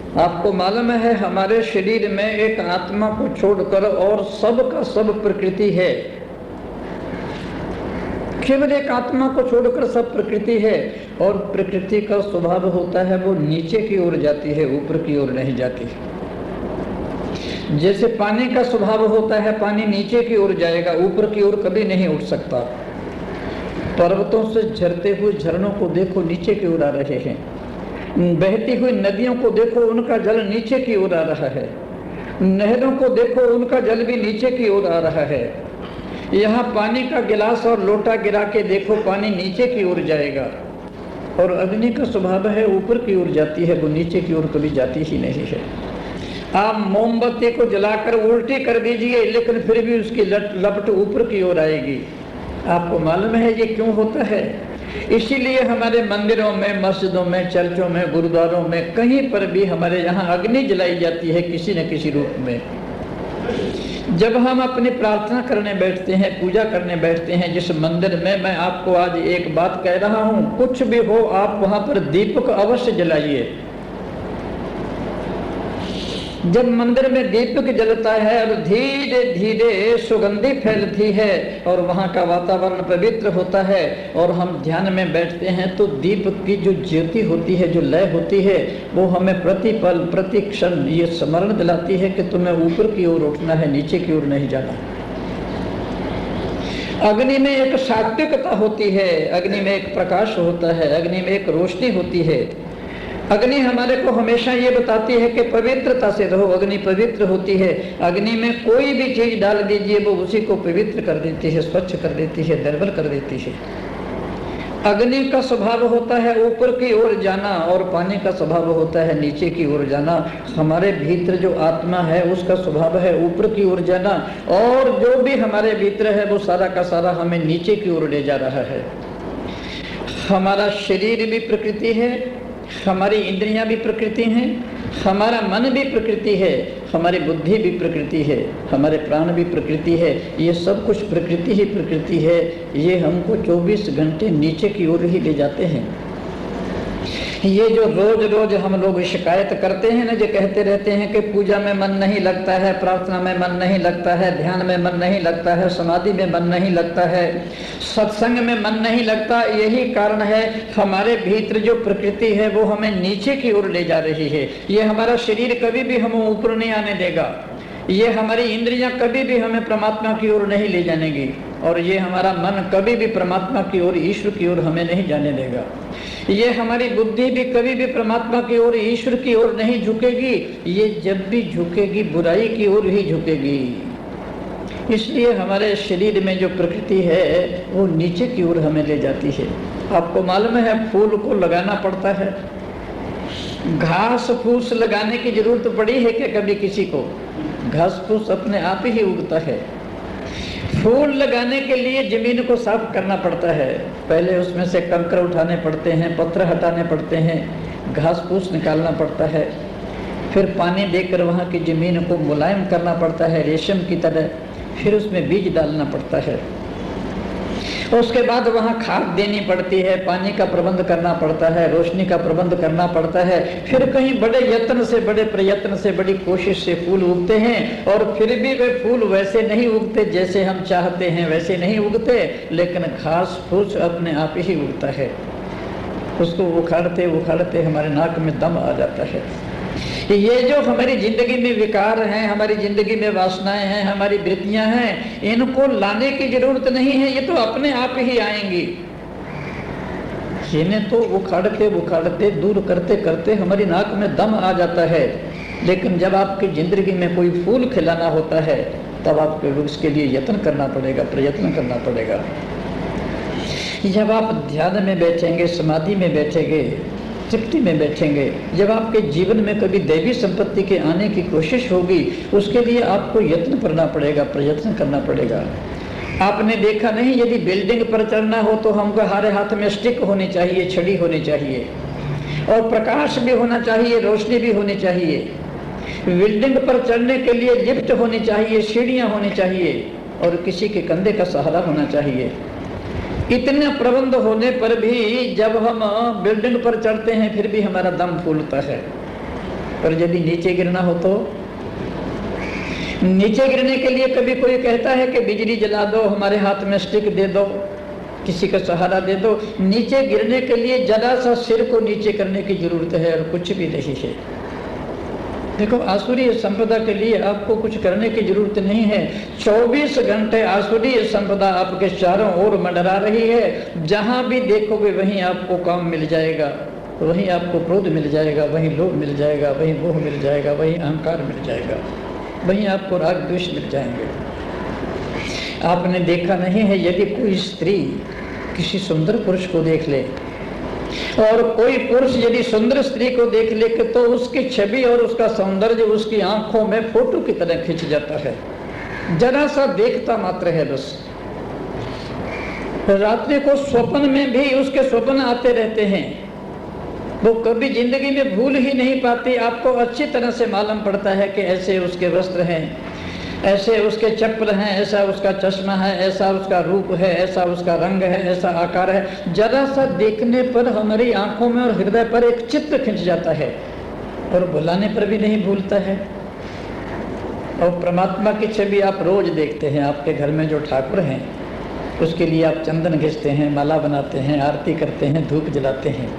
आपको मालूम है हमारे शरीर में एक आत्मा को छोड़कर और सब का सब प्रकृति है। केवल एक आत्मा को छोड़कर सब प्रकृति है, और प्रकृति का स्वभाव होता है वो नीचे की ओर जाती है, ऊपर की ओर नहीं जाती। जैसे पानी का स्वभाव होता है पानी नीचे की ओर जाएगा, ऊपर की ओर कभी नहीं उठ सकता। पर्वतों से झरते हुए झरनों को देखो, नीचे की ओर आ रहे हैं। बहती हुई नदियों को देखो, उनका जल नीचे की ओर आ रहा है। नहरों को देखो, उनका जल भी नीचे की ओर आ रहा है। यहाँ पानी का गिलास और लोटा गिरा के देखो, पानी नीचे की ओर जाएगा। और अग्नि का स्वभाव है ऊपर की ओर जाती है, वो नीचे की ओर कभी जाती ही नहीं है। आप मोमबत्ती को जलाकर उल्टी कर दीजिए, लेकिन फिर भी उसकी लपट ऊपर की ओर आएगी। आपको मालूम है ये क्यों होता है? इसीलिए हमारे मंदिरों में, मस्जिदों में, चर्चों में, गुरुद्वारों में, कहीं पर भी हमारे यहाँ अग्नि जलाई जाती है किसी न किसी रूप में। जब हम अपनी प्रार्थना करने बैठते हैं, पूजा करने बैठते हैं जिस मंदिर में, मैं आपको आज एक बात कह रहा हूँ, कुछ भी हो आप वहाँ पर दीपक अवश्य जलाइए। जब मंदिर में दीपक जलता है और धीरे धीरे सुगंधी फैलती है और वहाँ का वातावरण पवित्र होता है और हम ध्यान में बैठते हैं, तो दीपक की जो ज्योति होती है, जो लय होती है, वो हमें प्रतिपल प्रति क्षण ये स्मरण दिलाती है कि तुम्हें ऊपर की ओर उठना है, नीचे की ओर नहीं जाना। अग्नि में एक सात्विकता होती है, अग्नि में एक प्रकाश होता है, अग्नि में एक रोशनी होती है। अग्नि हमारे को हमेशा ये बताती है कि पवित्रता से रहो। अग्नि पवित्र होती है। अग्नि में कोई भी चीज डाल दीजिए वो उसी को पवित्र कर देती है, स्वच्छ कर देती है, निर्मल कर देती है। अग्नि का स्वभाव होता है ऊपर की ओर जाना और पानी का स्वभाव होता है नीचे की ओर जाना। हमारे भीतर जो आत्मा है उसका स्वभाव है ऊपर की ओर जाना, और जो भी हमारे भीतर है वो सारा का सारा हमें नीचे की ओर ले जा रहा है। हमारा शरीर भी प्रकृति है, हमारी इंद्रियां भी प्रकृति हैं, हमारा मन भी प्रकृति है, हमारी बुद्धि भी प्रकृति है, हमारे प्राण भी प्रकृति है। ये सब कुछ प्रकृति ही प्रकृति है। ये हमको 24 घंटे नीचे की ओर ही ले जाते हैं। ये जो रोज रोज हम लोग शिकायत करते हैं ना, जो कहते रहते हैं कि पूजा में मन नहीं लगता है, प्रार्थना में मन नहीं लगता है, ध्यान में मन नहीं लगता है, समाधि में मन नहीं लगता है, सत्संग में मन नहीं लगता, यही कारण है हमारे भीतर जो प्रकृति है वो हमें नीचे की ओर ले जा रही है। ये हमारा शरीर कभी भी हमें ऊपर नहीं आने देगा, ये हमारी इंद्रियां कभी भी हमें परमात्मा की ओर नहीं ले जानेगी, और ये हमारा मन कभी भी परमात्मा की ओर, ईश्वर की ओर हमें नहीं जाने देगा। ये हमारी बुद्धि भी कभी भी परमात्मा की ओर, ईश्वर की ओर नहीं झुकेगी। ये जब भी झुकेगी बुराई की ओर ही झुकेगी। इसलिए हमारे शरीर में जो प्रकृति है वो नीचे की ओर हमें ले जाती है। आपको मालूम है फूल को लगाना पड़ता है, घास फूस लगाने की जरूरत पड़ी है क्या कभी किसी को? घास फूस अपने आप ही उगता है। फूल लगाने के लिए जमीन को साफ करना पड़ता है, पहले उसमें से कंकड़ उठाने पड़ते हैं, पत्थर हटाने पड़ते हैं, घास फूस निकालना पड़ता है, फिर पानी देकर वहाँ की जमीन को मुलायम करना पड़ता है रेशम की तरह, फिर उसमें बीज डालना पड़ता है, उसके बाद वहाँ खाद देनी पड़ती है, पानी का प्रबंध करना पड़ता है, रोशनी का प्रबंध करना पड़ता है, फिर कहीं बड़े यत्न से, बड़े प्रयत्न से, बड़ी कोशिश से फूल उगते हैं, और फिर भी वे फूल वैसे नहीं उगते जैसे हम चाहते हैं, वैसे नहीं उगते, लेकिन घास फूस अपने आप ही उगता है। उसको उखाड़ते उखाड़ते हमारे नाक में दम आ जाता है। ये जो हमारी जिंदगी में विकार हैं, हमारी जिंदगी में वासनाएं हैं, हमारी वृत्तियां हैं, इनको लाने की जरूरत नहीं है, ये तो अपने आप ही आएंगी। इन्हें तो उखाड़ते उखाड़ते, दूर करते करते हमारी नाक में दम आ जाता है। लेकिन जब आपकी जिंदगी में कोई फूल खिलाना होता है तब आपको उसके लिए यत्न करना पड़ेगा, प्रयत्न करना पड़ेगा। जब आप ध्यान में बैठेंगे, समाधि में बैठेंगे, तृप्ति में बैठेंगे, जब आपके जीवन में कभी दैवी संपत्ति के आने की कोशिश होगी, उसके लिए आपको यत्न करना पड़ेगा, प्रयत्न करना पड़ेगा। आपने देखा नहीं, यदि बिल्डिंग पर चढ़ना हो तो हमको हमारे हाथ में स्टिक होनी चाहिए, छड़ी होनी चाहिए, और प्रकाश भी होना चाहिए, रोशनी भी होनी चाहिए। बिल्डिंग पर चढ़ने के लिए लिफ्ट होनी चाहिए, सीढ़ियाँ होनी चाहिए, और किसी के कंधे का सहारा होना चाहिए। इतने प्रबंध होने पर भी जब हम बिल्डिंग पर चढ़ते हैं फिर भी हमारा दम फूलता है। पर यदि नीचे गिरना हो तो नीचे गिरने के लिए कभी कोई कहता है कि बिजली जला दो, हमारे हाथ में स्टिक दे दो, किसी का सहारा दे दो। नीचे गिरने के लिए जरा सा सिर को नीचे करने की जरूरत है और कुछ भी नहीं है। देखो, आसुरी संपदा के लिए आपको कुछ करने की जरूरत नहीं है। 24 घंटे आसुरी संपदा आपके चारों ओर मंडरा रही है। जहां भी देखोगे वहीं आपको काम मिल जाएगा, वहीं आपको क्रोध मिल जाएगा, वहीं लोभ मिल जाएगा, वहीं मोह मिल जाएगा, वहीं अहंकार मिल जाएगा, वहीं आपको राग द्वेष मिल जाएंगे। आपने देखा नहीं है, यदि कोई स्त्री किसी सुंदर पुरुष को देख ले और कोई पुरुष यदि सुंदर स्त्री को देख ले तो उसकी छवि और उसका सौंदर्य उसकी आंखों में फोटो की तरह खिंच जाता है। जरा सा देखता मात्र है बस। रात्रि को स्वप्न में भी उसके स्वप्न आते रहते हैं, वो कभी जिंदगी में भूल ही नहीं पाती। आपको अच्छी तरह से मालूम पड़ता है कि ऐसे उसके वस्त्र हैं, ऐसे उसके चप्पल हैं, ऐसा उसका चश्मा है, ऐसा उसका रूप है, ऐसा उसका रंग है, ऐसा आकार है। जरा सा देखने पर हमारी आंखों में और हृदय पर एक चित्र खिंच जाता है और बुलाने पर भी नहीं भूलता है। और परमात्मा की छवि आप रोज देखते हैं। आपके घर में जो ठाकुर हैं उसके लिए आप चंदन घिसते हैं, माला बनाते हैं, आरती करते हैं, धूप जलाते हैं,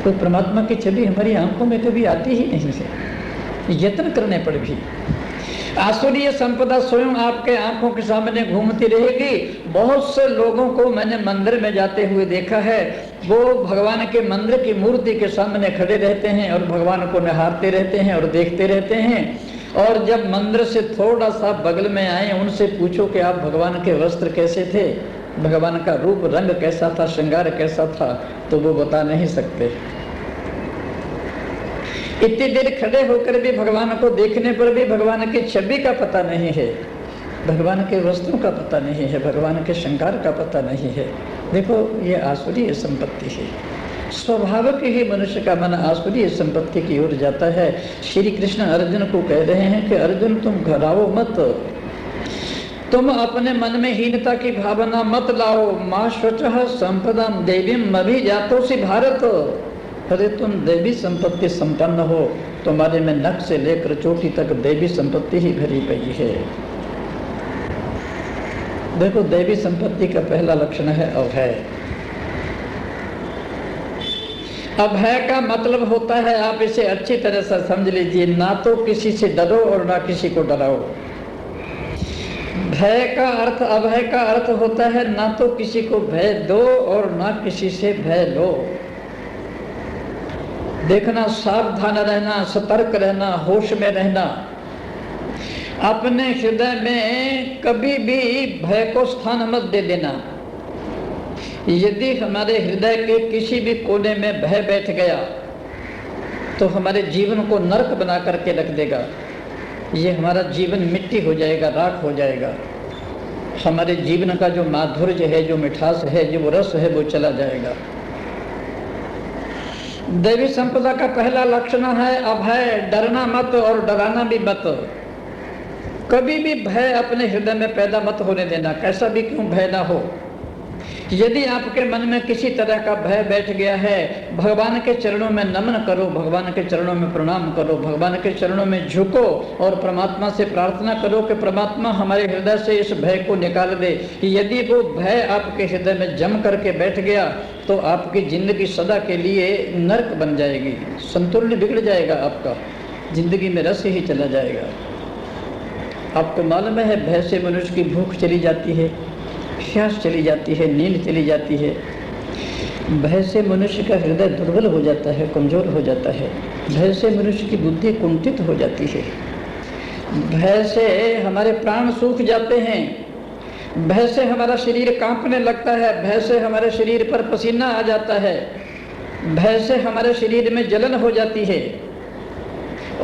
तो परमात्मा की छवि हमारी आंखों में कभी आती ही नहीं है, यत्न करने पर भी। आसुरीय संपदा स्वयं आपके आंखों के सामने घूमती रहेगी। बहुत से लोगों को मैंने मंदिर में जाते हुए देखा है, वो भगवान के मंदिर की मूर्ति के सामने खड़े रहते हैं और भगवान को निहारते रहते हैं और देखते रहते हैं। और जब मंदिर से थोड़ा सा बगल में आए, उनसे पूछो कि आप भगवान के वस्त्र कैसे थे, भगवान का रूप रंग कैसा था, श्रृंगार कैसा था, तो वो बता नहीं सकते। इतनी देर खड़े होकर भी भगवान को देखने पर भी भगवान की छवि का पता नहीं है, भगवान के वस्त्रों का पता नहीं है, भगवान के श्रृंगार का पता नहीं है। देखो, ये आसुरी संपत्ति है। स्वाभाविक ही मनुष्य का मन आसुरी संपत्ति की ओर जाता है। श्री कृष्ण अर्जुन को कह रहे हैं कि अर्जुन, तुम घबराओ मत, तुम अपने मन में हीनता की भावना मत लाओ। माँ स्वचः संपदाम देवीम अभिजातोसि भारत। अरे तुम देवी संपत्ति संपन्न हो, तुम्हारे में नख से लेकर चोटी तक देवी संपत्ति ही भरी पई है। देखो, देवी संपत्ति का पहला लक्षण है अभय। अभय का मतलब होता है, आप इसे अच्छी तरह से समझ लीजिए, ना तो किसी से डरो और ना किसी को डराओ। भय का अर्थ, अभय का अर्थ होता है ना तो किसी को भय दो और ना किसी से भय लो। देखना, सावधान रहना, सतर्क रहना, होश में रहना। अपने हृदय में कभी भी भय को स्थान मत दे देना। यदि हमारे हृदय के किसी भी कोने में भय बैठ गया तो हमारे जीवन को नरक बना करके रख देगा। ये हमारा जीवन मिट्टी हो जाएगा, राख हो जाएगा। हमारे जीवन का जो माधुर्य है, जो मिठास है, जो रस है, वो चला जाएगा। देवी संपदा का पहला लक्षण है अभय। डरना मत और डराना भी मत। कभी भी भय अपने हृदय में पैदा मत होने देना, कैसा भी क्यों भय ना हो। यदि आपके मन में किसी तरह का भय बैठ गया है, भगवान के चरणों में नमन करो, भगवान के चरणों में प्रणाम करो, भगवान के चरणों में झुको और परमात्मा से प्रार्थना करो कि परमात्मा हमारे हृदय से इस भय को निकाल दे। यदि वो भय आपके हृदय में जम करके बैठ गया तो आपकी जिंदगी सदा के लिए नरक बन जाएगी, संतुलन बिगड़ जाएगा, आपका जिंदगी में रस ही चला जाएगा। आपको मालूम है, भय से मनुष्य की भूख चली जाती है, प्यास चली जाती है, नींद चली जाती है। भय से मनुष्य का हृदय दुर्बल हो जाता है, कमजोर हो जाता है। भय से मनुष्य की बुद्धि कुंठित हो जाती है। भय से हमारे प्राण सूख जाते हैं। भय से हमारा शरीर कांपने लगता है। भय से हमारे शरीर पर पसीना आ जाता है। भय से हमारे शरीर में जलन हो जाती है।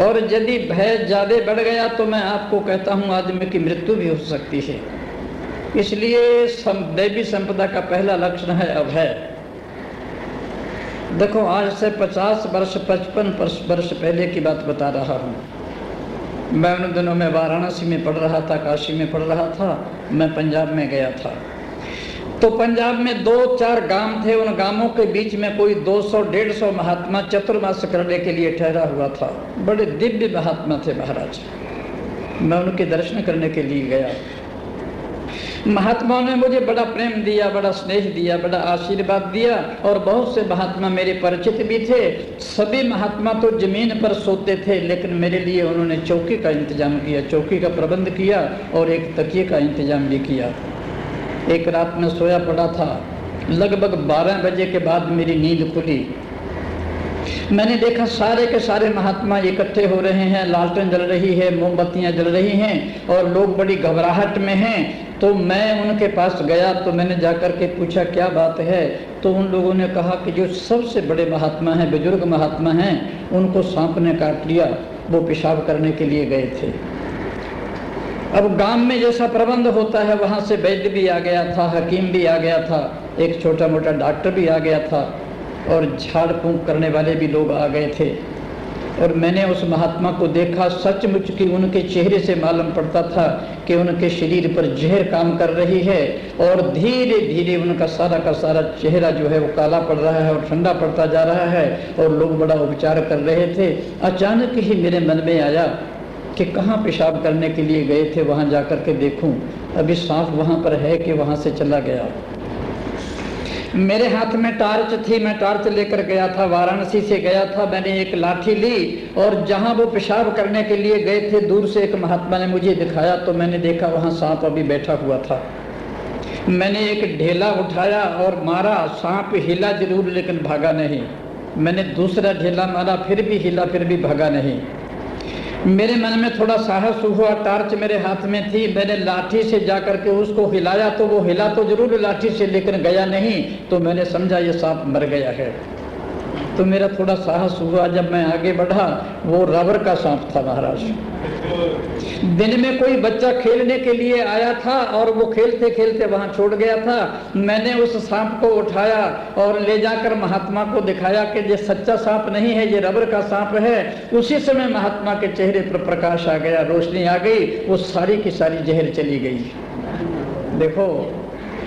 और यदि भय ज़्यादा बढ़ गया तो मैं आपको कहता हूँ आदमी की मृत्यु भी हो सकती है। इसलिए देवी संपदा का पहला लक्षण है अभय। देखो, आज से 50 वर्ष 55 वर्ष पहले की बात बता रहा हूँ। मैं उन दिनों में वाराणसी में पढ़ रहा था, काशी में पढ़ रहा था, मैं पंजाब में गया था। तो पंजाब में 2-4 गांव थे, उन गांवों के बीच में कोई 200-150 महात्मा चतुर्मास करने के लिए ठहरा हुआ था। बड़े दिव्य महात्मा थे महाराज। मैं उनके दर्शन करने के लिए गया। महात्माओं ने मुझे बड़ा प्रेम दिया, बड़ा स्नेह दिया, बड़ा आशीर्वाद दिया, और बहुत से महात्मा मेरे परिचित भी थे। सभी महात्मा तो जमीन पर सोते थे, लेकिन मेरे लिए उन्होंने चौकी का इंतजाम किया, चौकी का प्रबंध किया और एक तकिए का इंतजाम भी किया। एक रात में सोया पड़ा था, लगभग 12 बजे के बाद मेरी नींद खुली। मैंने देखा सारे के सारे महात्मा इकट्ठे हो रहे हैं, लालटेन जल रही है, मोमबत्तियां जल रही हैं और लोग बड़ी घबराहट में हैं। तो मैं उनके पास गया, तो मैंने जाकर के पूछा क्या बात है। तो उन लोगों ने कहा कि जो सबसे बड़े महात्मा हैं, बुजुर्ग महात्मा हैं, उनको सांप ने काट लिया, वो पेशाब करने के लिए गए थे। अब गांव में जैसा प्रबंध होता है, वहाँ से वैद्य भी आ गया था, हकीम भी आ गया था, एक छोटा मोटा डॉक्टर भी आ गया था और झाड़ फूंक करने वाले भी लोग आ गए थे। और मैंने उस महात्मा को देखा, सचमुच कि उनके चेहरे से मालूम पड़ता था कि उनके शरीर पर जहर काम कर रही है, और धीरे धीरे उनका सारा का सारा चेहरा जो है वो काला पड़ रहा है और ठंडा पड़ता जा रहा है, और लोग बड़ा उपचार कर रहे थे। अचानक ही मेरे मन में आया कि कहाँ पेशाब करने के लिए गए थे, वहाँ जा कर के देखूँ अभी सांप वहाँ पर है कि वहाँ से चला गया। मेरे हाथ में टार्च थी, मैं टार्च लेकर गया था, वाराणसी से गया था। मैंने एक लाठी ली और जहाँ वो पेशाब करने के लिए गए थे, दूर से एक महात्मा ने मुझे दिखाया, तो मैंने देखा वहाँ सांप अभी बैठा हुआ था। मैंने एक ढेला उठाया और मारा, सांप हिला जरूर लेकिन भागा नहीं। मैंने दूसरा ढेला मारा, फिर भी हिला, फिर भी भागा नहीं। मेरे मन में थोड़ा साहस हुआ, टार्च मेरे हाथ में थी, मैंने लाठी से जाकर के उसको हिलाया, तो वो हिला तो जरूर लाठी से, लेकिन गया नहीं। तो मैंने समझा ये सांप मर गया है। तो मेरा थोड़ा साहस हुआ। जब मैं आगे बढ़ा, वो रबर का सांप था महाराज। दिन में कोई बच्चा खेलने के लिए आया था और वो खेलते खेलते वहां छोड़ गया था। मैंने उस सांप को उठाया और ले जाकर महात्मा को दिखाया कि ये सच्चा सांप नहीं है, ये रबर का सांप है। उसी समय महात्मा के चेहरे पर प्रकाश आ गया, रोशनी आ गई, वो सारी की सारी जहर चली गई। देखो,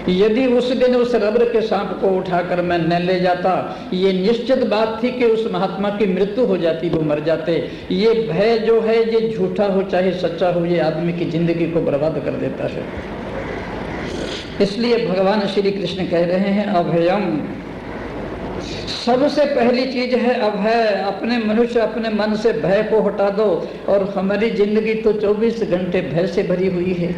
यदि उस दिन उस रबर के सांप को उठाकर मैं न ले जाता, ये निश्चित बात थी कि उस महात्मा की मृत्यु हो जाती, वो मर जाते। ये भय जो है, ये झूठा हो चाहे सच्चा हो, ये आदमी की जिंदगी को बर्बाद कर देता है। इसलिए भगवान श्री कृष्ण कह रहे हैं अभयम। सबसे पहली चीज है अभय। अपने मनुष्य अपने मन से भय को हटा दो, और हमारी जिंदगी तो 24 घंटे भय से भरी हुई है।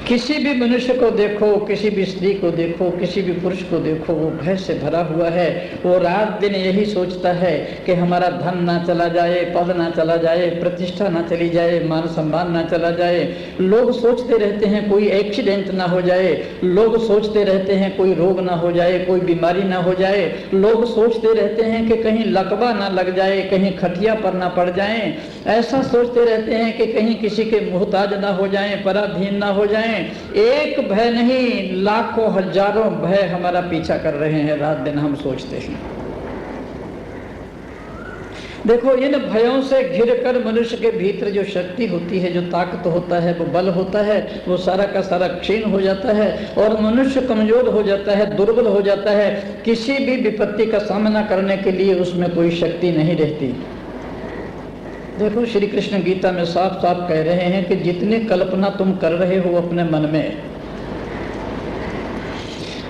किसी भी मनुष्य को देखो, किसी भी स्त्री को देखो, किसी भी पुरुष को देखो, वो भय से भरा हुआ है। वो रात दिन यही सोचता है कि हमारा धन ना चला जाए, पद ना चला जाए, प्रतिष्ठा ना चली जाए, मान सम्मान ना चला जाए। लोग सोचते रहते हैं कोई एक्सीडेंट ना हो जाए, लोग सोचते रहते हैं कोई रोग ना हो जाए, कोई बीमारी ना हो जाए, लोग सोचते रहते हैं कि कहीं लकवा ना लग जाए, कहीं खटिया पर ना पड़ जाए। ऐसा सोचते रहते हैं कि कहीं किसी के मुहताज ना हो जाए, पराधीन ना हो जाए। एक भय नहीं, लाखों हजारों भय हमारा पीछा कर रहे हैं, रात दिन हम सोचते हैं। देखो, इन भयों से घिरकर मनुष्य के भीतर जो शक्ति होती है, जो ताकत होता है, वो बल होता है, वो सारा का सारा क्षीण हो जाता है और मनुष्य कमजोर हो जाता है, दुर्बल हो जाता है। किसी भी विपत्ति का सामना करने के लिए उसमें कोई शक्ति नहीं रहती। देखो, श्री कृष्ण गीता में साफ साफ कह रहे हैं कि जितनी कल्पना तुम कर रहे हो अपने मन में,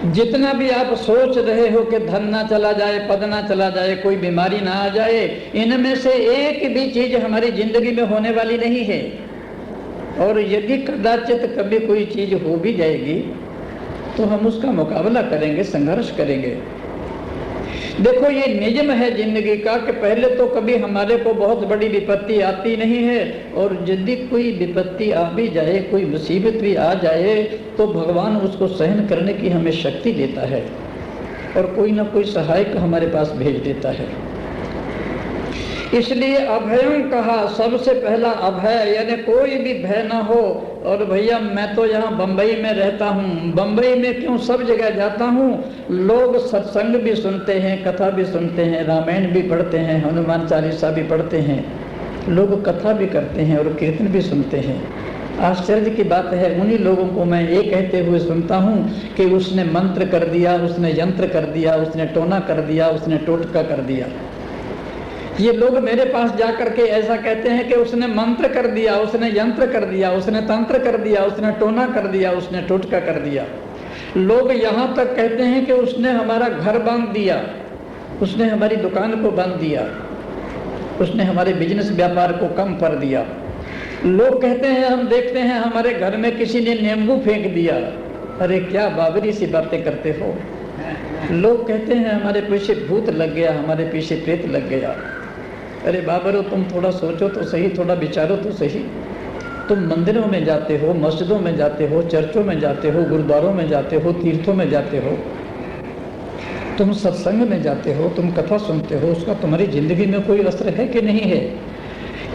जितना भी आप सोच रहे हो कि धन ना चला जाए, पद ना चला जाए, कोई बीमारी ना आ जाए, इनमें से एक भी चीज हमारी जिंदगी में होने वाली नहीं है। और यदि कदाचित कभी कोई चीज हो भी जाएगी तो हम उसका मुकाबला करेंगे, संघर्ष करेंगे। देखो, ये नियम है जिंदगी का कि पहले तो कभी हमारे को बहुत बड़ी विपत्ति आती नहीं है, और यदि कोई विपत्ति आ भी जाए, कोई मुसीबत भी आ जाए, तो भगवान उसको सहन करने की हमें शक्ति देता है और कोई ना कोई सहायक हमारे पास भेज देता है। इसलिए अभयम कहा, सबसे पहला अभय, यानी कोई भी भय ना हो। और भैया, मैं तो यहाँ बम्बई में रहता हूँ, बम्बई में क्यों, सब जगह जाता हूँ, लोग सत्संग भी सुनते हैं, कथा भी सुनते हैं, रामायण भी पढ़ते हैं, हनुमान चालीसा भी पढ़ते हैं, लोग कथा भी करते हैं और कीर्तन भी सुनते हैं। आश्चर्य की बात है, उन्हीं लोगों को मैं ये कहते हुए सुनता हूँ कि उसने मंत्र कर दिया, उसने यंत्र कर दिया, उसने टोना कर दिया, उसने टोटका कर दिया। ये लोग मेरे पास जाकर के ऐसा कहते हैं कि उसने मंत्र कर दिया, उसने यंत्र कर दिया, उसने तंत्र कर दिया, उसने टोना कर दिया, उसने टोटका कर दिया। लोग यहाँ तक कहते हैं कि उसने हमारा घर बांध दिया, उसने हमारी दुकान को बांध दिया, उसने हमारे बिजनेस व्यापार को कम कर दिया। लोग कहते हैं, हम देखते हैं हमारे घर में किसी ने नींबू फेंक दिया। अरे क्या बाबरी सी बातें करते हो। लोग कहते हैं हमारे पीछे भूत लग गया, हमारे पीछे प्रेत लग गया। अरे बाबरो, तुम थोड़ा सोचो तो सही, थोड़ा विचारो तो सही। तुम मंदिरों में जाते हो, मस्जिदों में जाते हो, चर्चों में जाते हो, गुरुद्वारों में जाते हो, तीर्थों में जाते हो, तुम सत्संग में जाते हो, तुम कथा सुनते हो, उसका तुम्हारी जिंदगी में कोई असर है कि नहीं है?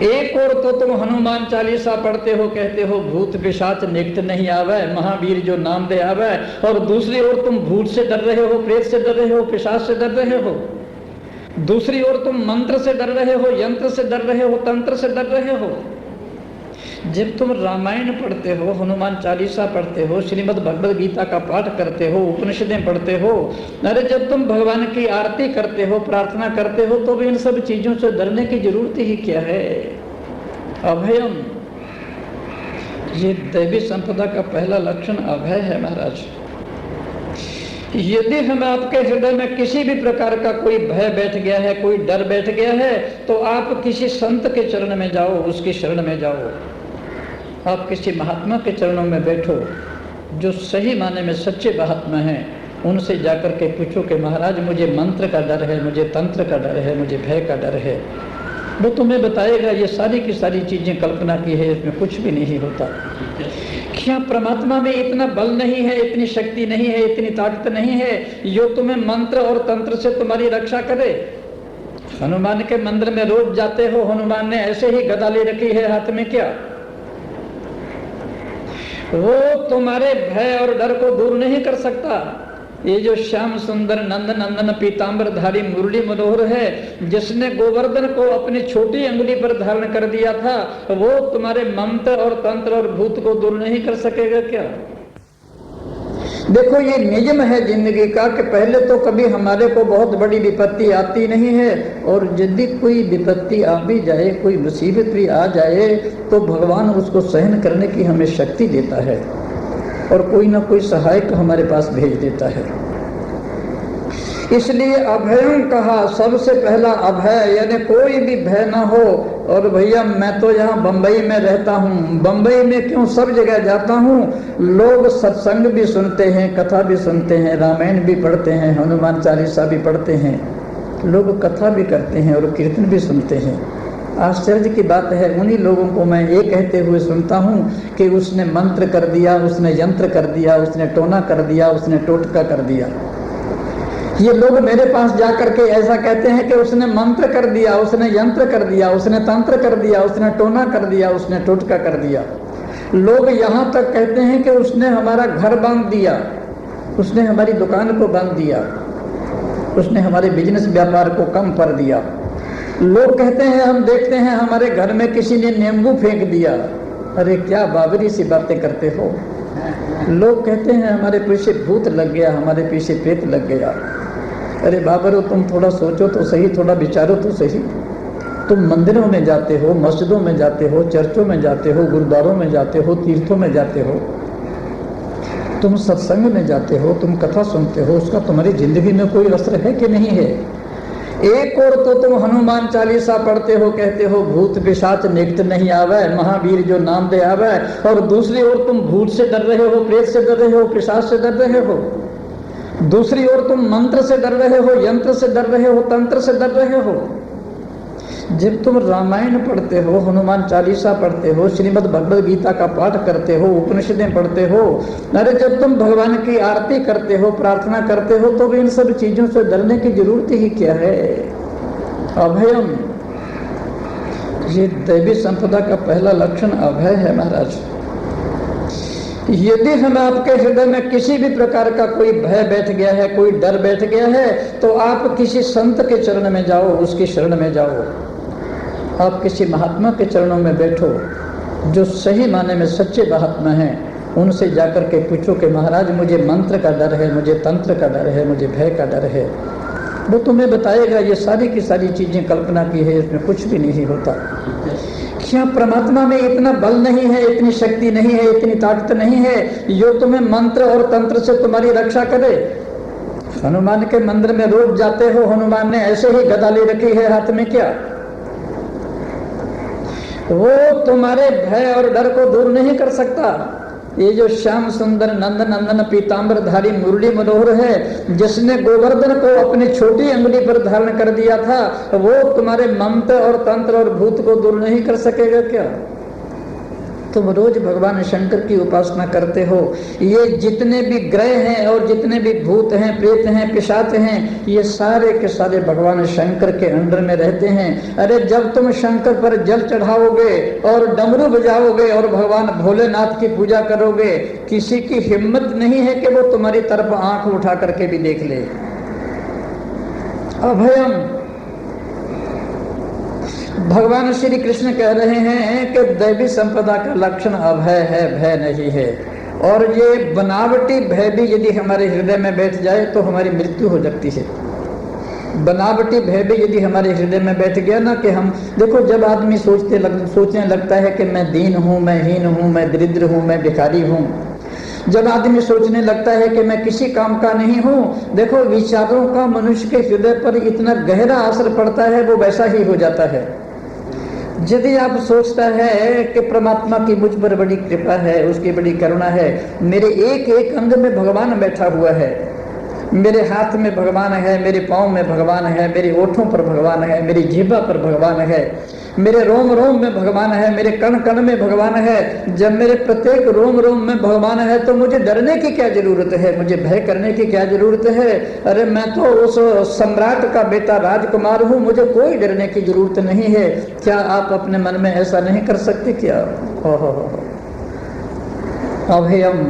एक और तो तुम हनुमान चालीसा पढ़ते हो, कहते हो भूत पिशाच निकट नहीं आवे, महावीर जो नाम दे आवे, और दूसरी ओर तुम भूत से डर रहे हो, प्रेत से डर रहे हो, पिशाच से डर रहे हो। दूसरी ओर तुम मंत्र से डर रहे हो, यंत्र से डर रहे हो, तंत्र से डर रहे हो। जब तुम रामायण पढ़ते हो, हनुमान चालीसा पढ़ते हो, श्रीमद् भगवद गीता का पाठ करते हो, उपनिषदें पढ़ते हो, अरे जब तुम भगवान की आरती करते हो, प्रार्थना करते हो, तो भी इन सब चीजों से डरने की जरूरत ही क्या है? अभयम, ये दैवी संपदा का पहला लक्षण अभय है महाराज। यदि हम आपके हृदय में किसी भी प्रकार का कोई भय बैठ गया है, कोई डर बैठ गया है, तो आप किसी संत के चरण में जाओ, उसकी शरण में जाओ। आप किसी महात्मा के चरणों में बैठो, जो सही माने में सच्चे महात्मा हैं। उनसे जाकर के पूछो कि महाराज मुझे मंत्र का डर है, मुझे तंत्र का डर है, मुझे भय का डर है। वो तुम्हें बताएगा ये सारी की सारी चीज़ें कल्पना की है, इसमें कुछ भी नहीं होता। क्या परमात्मा में इतना बल नहीं है, इतनी शक्ति नहीं है, इतनी ताकत नहीं है जो तुम्हें मंत्र और तंत्र से तुम्हारी रक्षा करे? हनुमान के मंदिर में रोज जाते हो, हनुमान ने ऐसे ही गदा ले रखी है हाथ में क्या? वो तुम्हारे भय और डर को दूर नहीं कर सकता। ये जो श्याम सुंदर नंद नंदन पीतांबरधारी मुरली मनोहर है, जिसने गोवर्धन को अपनी छोटी अंगुली पर धारण कर दिया था, वो तुम्हारे मंत्र और तंत्र और भूत को दूर नहीं कर सकेगा क्या? देखो, ये नियम है जिंदगी का कि पहले तो कभी हमारे को बहुत बड़ी विपत्ति आती नहीं है, और यदि कोई विपत्ति आ भी जाए, कोई मुसीबत भी आ जाए, तो भगवान उसको सहन करने की हमें शक्ति देता है और कोई ना कोई सहायक हमारे पास भेज देता है। इसलिए अभयं कहा, सबसे पहला अभय, यानी कोई भी भय ना हो। और भैया मैं तो यहाँ बम्बई में रहता हूँ, बम्बई में क्यों सब जगह जाता हूँ, लोग सत्संग भी सुनते हैं, कथा भी सुनते हैं, रामायण भी पढ़ते हैं, हनुमान चालीसा भी पढ़ते हैं, लोग कथा भी करते हैं और कीर्तन भी सुनते हैं। आश्चर्य की बात है, उन्हीं लोगों को मैं ये कहते हुए सुनता हूँ कि उसने मंत्र कर दिया, उसने यंत्र कर दिया, उसने टोना कर दिया, उसने टोटका कर दिया। ये लोग मेरे पास जाकर के ऐसा कहते हैं कि उसने मंत्र कर दिया, उसने यंत्र कर दिया, उसने तंत्र कर दिया, उसने टोना कर दिया, उसने टोटका कर दिया। लोग यहाँ तक कहते हैं कि उसने हमारा घर बांध दिया, उसने हमारी दुकान को बांध दिया, उसने हमारे बिजनेस व्यापार को कम कर दिया। लोग कहते हैं, हम देखते हैं हमारे घर में किसी ने नींबू फेंक दिया। अरे क्या बाबरी सी बातें करते हो। लोग कहते हैं हमारे पीछे भूत लग गया, हमारे पीछे प्रेत लग गया। अरे बाबरो, तुम थोड़ा सोचो तो सही, थोड़ा विचारो तो सही। तुम मंदिरों में जाते हो, मस्जिदों में जाते हो, चर्चों में जाते हो, गुरुद्वारों में जाते हो, तीर्थों में जाते हो, तुम सत्संग में जाते हो, तुम कथा सुनते हो, उसका तुम्हारी जिंदगी में कोई असर है कि नहीं है? एक और तो तुम हनुमान चालीसा पढ़ते हो, कहते हो भूत पिशाच निकट नहीं आवे, महावीर जो नाम दे आवे, और दूसरी ओर तुम भूत से डर रहे हो, प्रेत से डर रहे हो, पिशाच से डर रहे हो। दूसरी ओर तुम मंत्र से डर रहे हो, यंत्र से डर रहे हो, तंत्र से डर रहे हो। जब तुम रामायण पढ़ते हो, हनुमान चालीसा पढ़ते हो, श्रीमद् भगवद गीता का पाठ करते हो, उपनिषदें पढ़ते हो, अरे जब तुम भगवान की आरती करते हो, प्रार्थना करते हो, तो भी इन सब चीजों से डरने की जरूरत ही क्या है? अभयम, ये दैवी संपदा का पहला लक्षण अभय है महाराज। यदि हम आपके हृदय में किसी भी प्रकार का कोई भय बैठ गया है, कोई डर बैठ गया है, तो आप किसी संत के चरण में जाओ, उसकी शरण में जाओ। आप किसी महात्मा के चरणों में बैठो, जो सही माने में सच्चे महात्मा हैं, उनसे जाकर के पूछो कि महाराज मुझे मंत्र का डर है, मुझे तंत्र का डर है, मुझे भय का डर है। वो तुम्हें बताएगा ये सारी की सारी चीज़ें कल्पना की है, इसमें कुछ भी नहीं होता। क्या परमात्मा में इतना बल नहीं है, इतनी शक्ति नहीं है, इतनी ताकत नहीं है जो तुम्हें मंत्र और तंत्र से तुम्हारी रक्षा करे? हनुमान के मंदिर में रोज जाते हो, हनुमान ने ऐसे ही गदा ले रखी है हाथ में क्या? वो तुम्हारे भय और डर को दूर नहीं कर सकता। ये जो श्याम सुंदर नंद नंदन पीताम्बरधारी मुरली मनोहर है, जिसने गोवर्धन को अपनी छोटी अंगुली पर धारण कर दिया था, वो तुम्हारे मंत्र और तंत्र और भूत को दूर नहीं कर सकेगा क्या? तुम रोज भगवान शंकर की उपासना करते हो। ये जितने भी ग्रह हैं और जितने भी भूत हैं, प्रेत हैं, पिशाच हैं, ये सारे के सारे भगवान शंकर के अंडर में रहते हैं। अरे जब तुम शंकर पर जल चढ़ाओगे और डमरू बजाओगे और भगवान भोलेनाथ की पूजा करोगे, किसी की हिम्मत नहीं है कि वो तुम्हारी तरफ आंख उठा करके भी देख ले। अभयम, भगवान श्री कृष्ण कह रहे हैं कि दैवी संपदा का लक्षण अभय है, भय नहीं है। और ये बनावटी भय भी यदि हमारे हृदय में बैठ जाए तो हमारी मृत्यु हो सकती है। बनावटी भय भी यदि हमारे हृदय में बैठ गया ना, कि हम देखो, जब आदमी सोचने लगता है कि मैं दीन हूँ, मैं हीन हूँ, मैं दरिद्र हूँ, मैं भिखारी हूँ, जब आदमी सोचने लगता है कि मैं किसी काम का नहीं हूँ, देखो विचारों का मनुष्य के हृदय पर इतना गहरा असर पड़ता है, वो वैसा ही हो जाता है। यदि आप सोचता है कि परमात्मा की मुझ पर बड़ी कृपा है, उसकी बड़ी करुणा है, मेरे एक एक अंग में भगवान बैठा हुआ है, मेरे हाथ में भगवान है, मेरे पाँव में भगवान है, मेरे ओठों पर भगवान है, मेरी जीभा पर भगवान है, मेरे रोम रोम में भगवान है, मेरे कण कण में भगवान है, जब मेरे प्रत्येक रोम रोम में भगवान है तो मुझे डरने की क्या जरूरत है, मुझे भय करने की क्या जरूरत है? अरे मैं तो उस सम्राट का बेटा राजकुमार हूँ, मुझे कोई डरने की जरूरत नहीं है। क्या आप अपने मन में ऐसा नहीं कर सकते क्या? अभयम,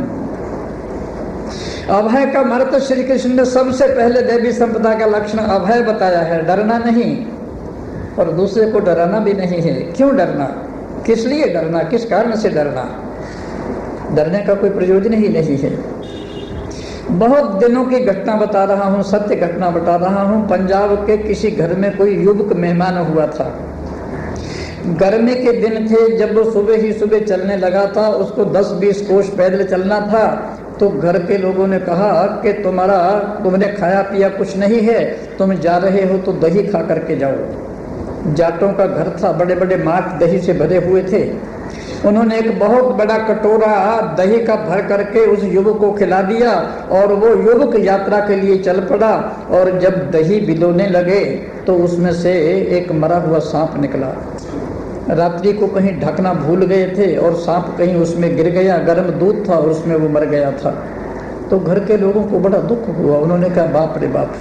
अभय का अर्थ श्री कृष्ण ने सबसे पहले देवी संपदा का लक्षण अभय बताया है, डरना नहीं और दूसरे को डराना भी नहीं है। क्यों डरना, किस लिए डरना, किस कारण से डरना? डरने का कोई प्रयोजन ही नहीं है। बहुत दिनों की घटना बता रहा हूँ, सत्य घटना बता रहा हूँ। पंजाब के किसी घर में कोई युवक मेहमान हुआ था। गर्मी के दिन थे, जब वो सुबह ही सुबह चलने लगा था, उसको 10-20 कोस पैदल चलना था, तो घर के लोगों ने कहा कि तुमने खाया पिया कुछ नहीं है, तुम जा रहे हो तो दही खा करके जाओ। जाटों का घर था, बड़े बड़े माठ दही से भरे हुए थे। उन्होंने एक बहुत बड़ा कटोरा दही का भर करके उस युवक को खिला दिया और वो युवक यात्रा के लिए चल पड़ा। और जब दही बिलोने लगे तो उसमें से एक मरा हुआ सांप निकला। रात्रि को कहीं ढकना भूल गए थे और सांप कहीं उसमें गिर गया, गर्म दूध था और उसमें वो मर गया था। तो घर के लोगों को बड़ा दुख हुआ। उन्होंने कहा बाप रे बाप,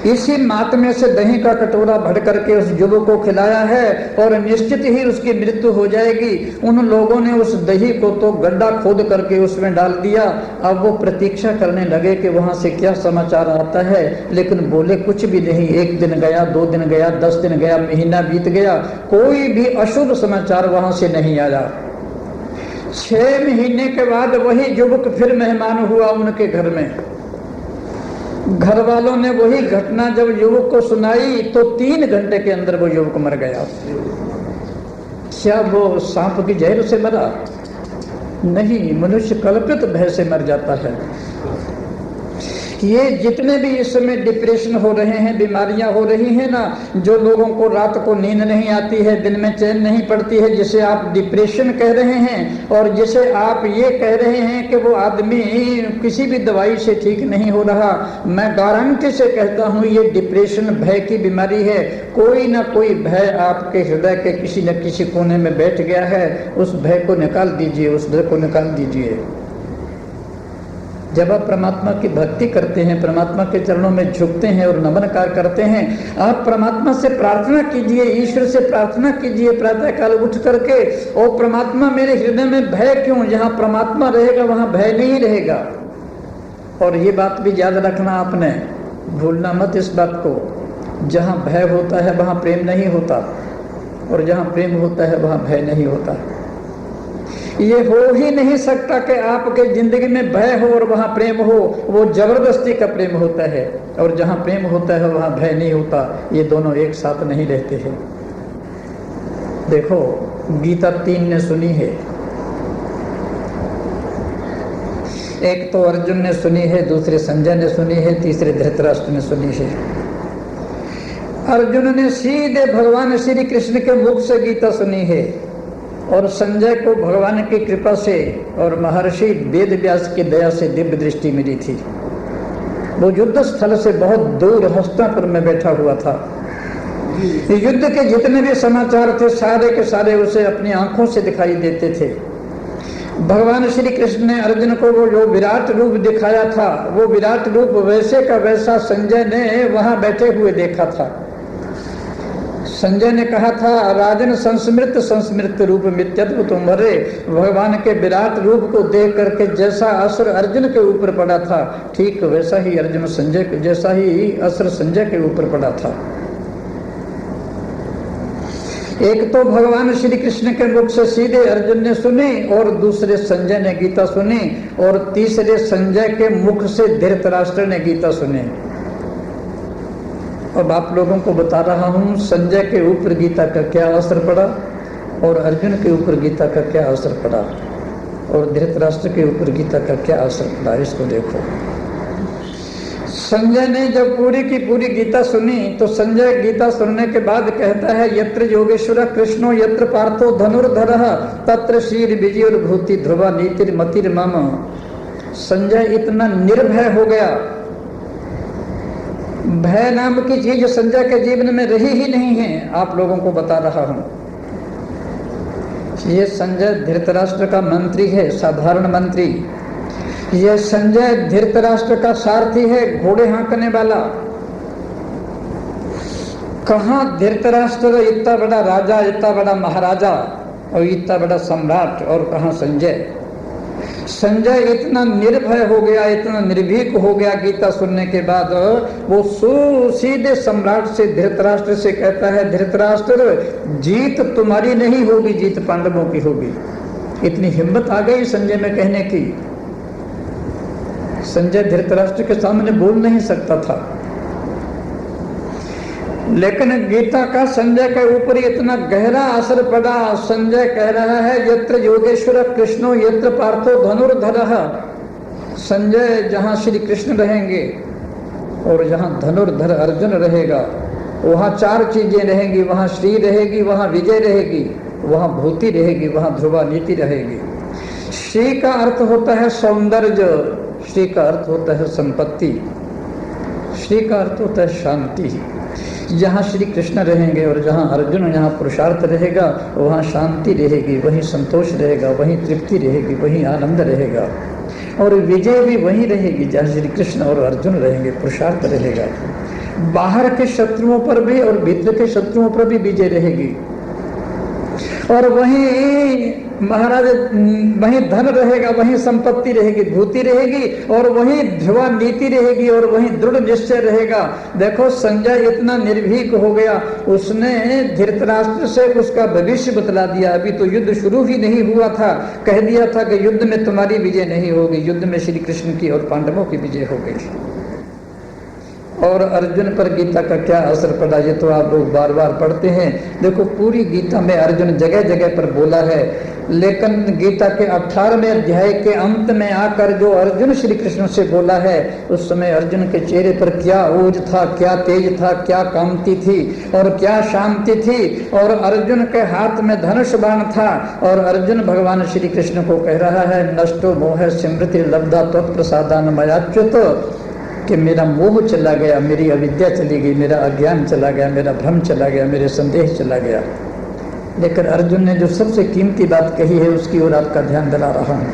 इसी मात में से दही का कटोरा भर करके उस युवक को खिलाया है और निश्चित ही उसकी मृत्यु हो जाएगी। उन लोगों ने उस दही को तो गड्ढा खोद करके उसमें डाल दिया। अब वो प्रतीक्षा करने लगे कि वहां से क्या समाचार आता है, लेकिन बोले कुछ भी नहीं। 1 दिन गया, 2 दिन गया, 10 दिन गया, महीना बीत गया, कोई भी अशुभ समाचार वहां से नहीं आया। 6 महीने के बाद वही युवक फिर मेहमान हुआ उनके घर में। घर वालों ने वही घटना जब युवक को सुनाई तो 3 घंटे के अंदर वो युवक मर गया। क्या वो सांप की जहर से मरा? नहीं, मनुष्य कल्पित भय से मर जाता है। ये जितने भी इस समय डिप्रेशन हो रहे हैं, बीमारियां हो रही हैं ना, जो लोगों को रात को नींद नहीं आती है, दिन में चैन नहीं पड़ती है, जिसे आप डिप्रेशन कह रहे हैं और जिसे आप ये कह रहे हैं कि वो आदमी किसी भी दवाई से ठीक नहीं हो रहा, मैं गारंटी से कहता हूँ ये डिप्रेशन भय की बीमारी है। कोई ना कोई भय आपके हृदय के किसी न किसी कोने में बैठ गया है। उस भय को निकाल दीजिए, उस डर को निकाल दीजिए। जब आप परमात्मा की भक्ति करते हैं, परमात्मा के चरणों में झुकते हैं और नमनकार करते हैं, आप परमात्मा से प्रार्थना कीजिए, ईश्वर से प्रार्थना कीजिए प्रातः काल उठ करके, और परमात्मा मेरे हृदय में भय क्यों? जहाँ परमात्मा रहेगा वहाँ भय नहीं रहेगा। और ये बात भी याद रखना, आपने भूलना मत इस बात को, जहाँ भय होता है वहाँ प्रेम नहीं होता। और जहाँ प्रेम होता है वहाँ भय नहीं होता। ये हो ही नहीं सकता कि आपके जिंदगी में भय हो और वहाँ प्रेम हो, वो जबरदस्ती का प्रेम होता है। और जहाँ प्रेम होता है वहाँ भय नहीं होता, ये दोनों एक साथ नहीं रहते हैं। देखो गीता 3 ने सुनी है, एक तो अर्जुन ने सुनी है, दूसरे संजय ने सुनी है, तीसरे धृतराष्ट्र ने सुनी है। अर्जुन ने सीधे भगवान श्री कृष्ण के मुख से गीता सुनी है और संजय को भगवान की कृपा से और महर्षि वेद व्यास की दया से दिव्य दृष्टि मिली थी। वो युद्ध स्थल से बहुत दूर हस्तिनापुर में बैठा हुआ था। युद्ध के जितने भी समाचार थे सारे के सारे उसे अपनी आंखों से दिखाई देते थे। भगवान श्री कृष्ण ने अर्जुन को वो जो विराट रूप दिखाया था, वो विराट रूप वैसे का वैसा संजय ने वहां बैठे हुए देखा था। संजय ने कहा था, राजन संस्मृत रूप मित्यत्व तुम्हारे। भगवान के विराट रूप को देख करके जैसा असुर अर्जुन के ऊपर पड़ा था, ठीक वैसा ही अर्जुन संजय जैसा ही असुर संजय के ऊपर पड़ा था। एक तो भगवान श्री कृष्ण के मुख से सीधे अर्जुन ने सुनी और दूसरे संजय ने गीता सुनी और तीसरे संजय के मुख से धृतराष्ट्र ने गीता सुनी। अब आप लोगों को बता रहा हूं संजय के ऊपर गीता का क्या असर पड़ा और अर्जुन के ऊपर गीता का क्या असर पड़ा और धृतराष्ट्र के ऊपर गीता का क्या असर पड़ा, इसको देखो। संजय ने जब पूरी की पूरी गीता सुनी तो संजय गीता सुनने के बाद कहता है, यत्र योगेश्वर कृष्णो यत्र पार्थो धनुर्धरः तत्र शीर विजयोर्भूति ध्रुवा नीतिर्मतिर्मम। संजय इतना निर्भय हो गया, भय नाम की चीज संजय के जीवन में रही ही नहीं है। आप लोगों को बता रहा हूं, ये संजय धृतराष्ट्र का मंत्री है, साधारण मंत्री। यह संजय धृतराष्ट्र का सारथी है, घोड़े हाँकने वाला। कहाँ धृतराष्ट्र इतना बड़ा राजा, इतना बड़ा महाराजा और इतना बड़ा सम्राट, और कहाँ संजय। संजय इतना निर्भय हो गया, इतना निर्भीक हो गया गीता सुनने के बाद। वो सीधे सम्राट से धृतराष्ट्र से कहता है, धृतराष्ट्र जीत तुम्हारी नहीं होगी, जीत पांडवों की होगी। इतनी हिम्मत आ गई संजय में कहने की। संजय धृतराष्ट्र के सामने बोल नहीं सकता था, लेकिन गीता का संजय के ऊपर इतना गहरा असर पड़ा। संजय कह रहा है, यत्र योगेश्वर कृष्णो यत्र पार्थो धनुर्धरः। संजय जहाँ श्री कृष्ण रहेंगे और जहाँ धनुर्धर अर्जुन रहेगा, वहाँ 4 चीजें रहेंगी। वहाँ श्री रहेगी, वहाँ विजय रहेगी, वहाँ भूति रहेगी, वहाँ ध्रुवा नीति रहेगी। श्री का अर्थ होता है सौंदर्य, श्री का अर्थ होता है संपत्ति, श्री का अर्थ होता है शांति। जहाँ श्री कृष्ण रहेंगे और जहाँ अर्जुन, यहाँ पुरुषार्थ रहेगा, वहाँ शांति रहेगी, वहीं संतोष रहेगा, वहीं तृप्ति रहेगी, वहीं आनंद रहेगा। और विजय भी वहीं रहेगी जहाँ श्री कृष्ण और अर्जुन रहेंगे, पुरुषार्थ रहेगा। बाहर के शत्रुओं पर भी और भीतर के शत्रुओं पर भी विजय रहेगी। और वहीं महाराज, वहीं धन रहेगा, वहीं संपत्ति रहेगी, भूति रहेगी, और वहीं ध्रुवा नीति रहेगी, और वहीं दृढ़ निश्चय रहेगा। देखो संजय इतना निर्भीक हो गया, उसने धृतराष्ट्र से उसका भविष्य बतला दिया। अभी तो युद्ध शुरू ही नहीं हुआ था, कह दिया था कि युद्ध में तुम्हारी विजय नहीं होगी, युद्ध में श्री कृष्ण की और पांडवों की विजय हो गई। और अर्जुन पर गीता का क्या असर पड़ा, ये तो आप लोग बार बार पढ़ते हैं। देखो पूरी गीता में अर्जुन जगह जगह पर बोला है, लेकिन गीता के 18वें अध्याय के अंत में आकर जो अर्जुन श्री कृष्ण से बोला है, उस समय अर्जुन के चेहरे पर क्या ओज था, क्या तेज था, क्या कांति थी और क्या शांति थी। और अर्जुन के हाथ में धनुष बाण था और अर्जुन भगवान श्री कृष्ण को कह रहा है, नष्टो मोह स्मृति लब्धा त्वत्प्रसादान मयाच्युत, कि मेरा मोह चला गया, मेरी अविद्या चली गई, मेरा अज्ञान चला गया, मेरा भ्रम चला गया, मेरे संदेह चला गया। लेकिन अर्जुन ने जो सबसे कीमती बात कही है उसकी ओर आपका ध्यान दिला रहा हूं।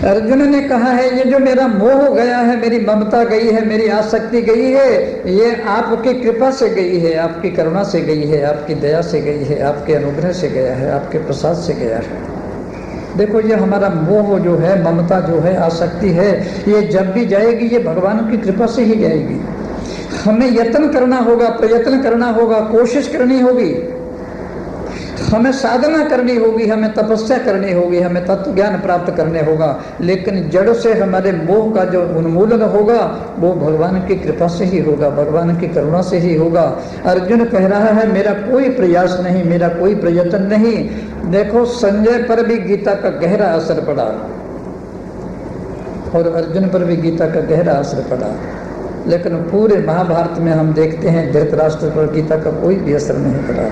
अर्जुन ने कहा है, ये जो मेरा मोह गया है, मेरी ममता गई है, मेरी आसक्ति गई है, ये आपकी कृपा से गई है, आपकी करुणा से गई है, आपकी दया से गई है, आपके अनुग्रह से गया है, आपके प्रसाद से गया है। देखो ये हमारा मोह जो है, ममता जो है, आसक्ति है, ये जब भी जाएगी ये भगवान की कृपा से ही जाएगी। हमें यत्न करना होगा, प्रयत्न करना होगा, कोशिश करनी होगी, हमें साधना करनी होगी, हमें तपस्या करनी होगी, हमें तत्व ज्ञान प्राप्त करने होगा। लेकिन जड़ से हमारे मोह का जो उन्मूलन होगा वो भगवान की कृपा से ही होगा, भगवान की करुणा से ही होगा। अर्जुन कह रहा है मेरा कोई प्रयास नहीं, मेरा कोई प्रयत्न नहीं। देखो संजय पर भी गीता का गहरा असर पड़ा और अर्जुन पर भी गीता का गहरा असर पड़ा, लेकिन पूरे महाभारत में हम देखते हैं धृतराष्ट्र पर गीता का कोई भी असर नहीं पड़ा।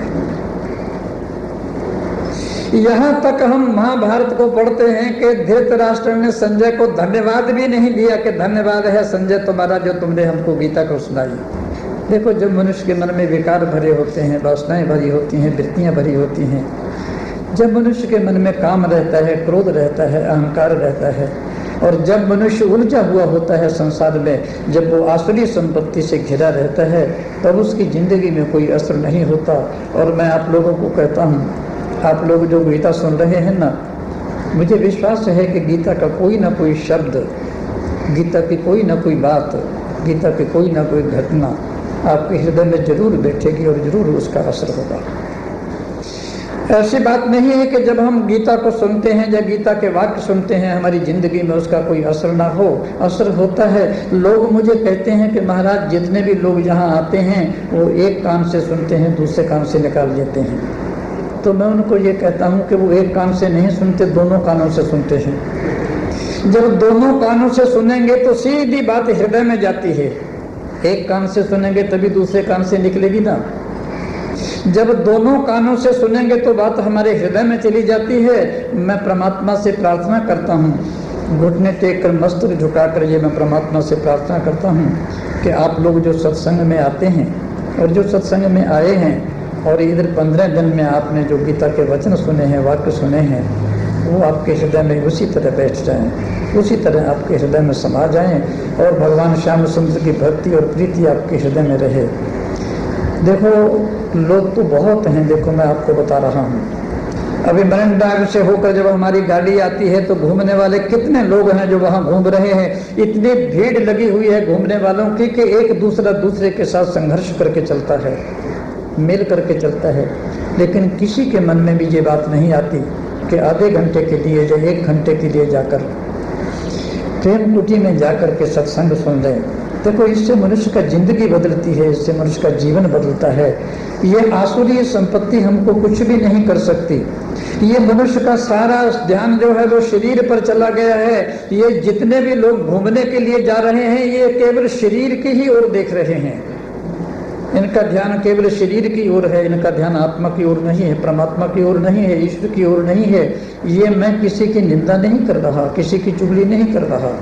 यहाँ तक हम महाभारत को पढ़ते हैं कि धृतराष्ट्र ने संजय को धन्यवाद भी नहीं दिया कि धन्यवाद है संजय तुम्हारा जो तुमने हमको गीता को सुनाई। देखो जब मनुष्य के मन में विकार भरे होते हैं, वासनाएं भरी होती हैं, वृत्तियां भरी होती हैं, जब मनुष्य के मन में काम रहता है, क्रोध रहता है, अहंकार रहता है, और जब मनुष्य उलझा हुआ होता है संसार में, जब वो आसुरी संपत्ति से घिरा रहता है, तब उसकी जिंदगी में कोई असर नहीं होता। और मैं आप लोगों को कहता हूँ, आप लोग जो गीता सुन रहे हैं ना, मुझे विश्वास है कि गीता का कोई ना कोई शब्द, गीता की कोई ना कोई बात, गीता की कोई ना कोई घटना आपके हृदय में जरूर बैठेगी और जरूर उसका असर होगा। ऐसी बात नहीं है कि जब हम गीता को सुनते हैं या गीता के वाक्य सुनते हैं हमारी जिंदगी में उसका कोई असर ना हो। असर होता है। लोग मुझे कहते हैं कि महाराज जितने भी लोग यहाँ आते हैं वो एक कान से सुनते हैं, दूसरे कान से निकाल देते हैं। तो मैं उनको ये कहता हूँ कि वो एक कान से नहीं सुनते, दोनों कानों से सुनते हैं। जब दोनों कानों से सुनेंगे तो सीधी बात हृदय में जाती है। एक कान से सुनेंगे तभी दूसरे कान से निकलेगी ना। जब दोनों कानों से सुनेंगे तो बात हमारे हृदय में चली जाती है। मैं परमात्मा से प्रार्थना करता हूँ, घुटने टेक कर मस्तक झुका कर ये मैं परमात्मा से प्रार्थना करता हूँ कि आप लोग जो सत्संग में आते हैं और जो सत्संग में आए हैं और इधर 15 दिन में आपने जो गीता के वचन सुने हैं, वाक्य सुने हैं, वो आपके हृदय में उसी तरह बैठ जाएं, उसी तरह आपके हृदय में समा जाएं और भगवान श्याम सुंदर की भक्ति और प्रीति आपके हृदय में रहे। देखो लोग तो बहुत हैं, देखो मैं आपको बता रहा हूँ, अभी मरीन ड्राइव से होकर जब हमारी गाड़ी आती है तो घूमने वाले कितने लोग हैं जो वहाँ घूम रहे हैं। इतनी भीड़ लगी हुई है घूमने वालों की कि एक दूसरा दूसरे के साथ संघर्ष करके चलता है, मिल करके चलता है। लेकिन किसी के मन में भी ये बात नहीं आती कि आधे घंटे के लिए या 1 घंटे के लिए जाकर प्रेम कुटी में जाकर के सत्संग सुन लें। देखो इससे मनुष्य का जिंदगी बदलती है, इससे मनुष्य का जीवन बदलता है। ये आसुरी संपत्ति हमको कुछ भी नहीं कर सकती। ये मनुष्य का सारा ध्यान जो है वो शरीर पर चला गया है। ये जितने भी लोग घूमने के लिए जा रहे हैं ये केवल शरीर की ही ओर देख रहे हैं। इनका ध्यान केवल शरीर की ओर है, इनका ध्यान आत्मा की ओर नहीं है, परमात्मा की ओर नहीं है, ईश्वर की ओर नहीं है। ये मैं किसी की निंदा नहीं कर रहा, किसी की चुगली नहीं कर रहा,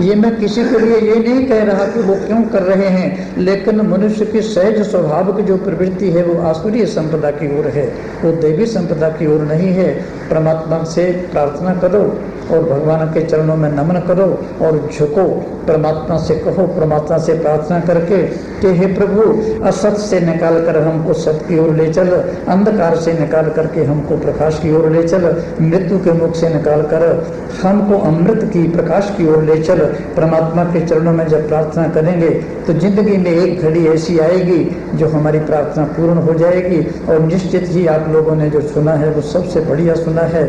ये मैं किसी के लिए ये नहीं कह रहा कि वो क्यों कर रहे हैं, लेकिन मनुष्य की सहज स्वभाव की जो प्रवृत्ति है वो आसुरी संपदा की ओर है, वो देवी संपदा की ओर नहीं है। परमात्मा से प्रार्थना करो और भगवान के चरणों में नमन करो और झुको, परमात्मा से कहो, परमात्मा से प्रार्थना करके कि हे प्रभु असत से निकाल कर हमको सत की ओर ले चल, अंधकार से निकाल करके हमको प्रकाश की ओर ले चल, मृत्यु के मुख से निकाल कर हमको अमृत की प्रकाश की ओर ले चल। परमात्मा के चरणों में जब प्रार्थना करेंगे तो जिंदगी में एक घड़ी ऐसी आएगी जो हमारी प्रार्थना पूर्ण हो जाएगी। और निश्चित ही आप लोगों ने जो सुना है वो सबसे बढ़िया सुना है।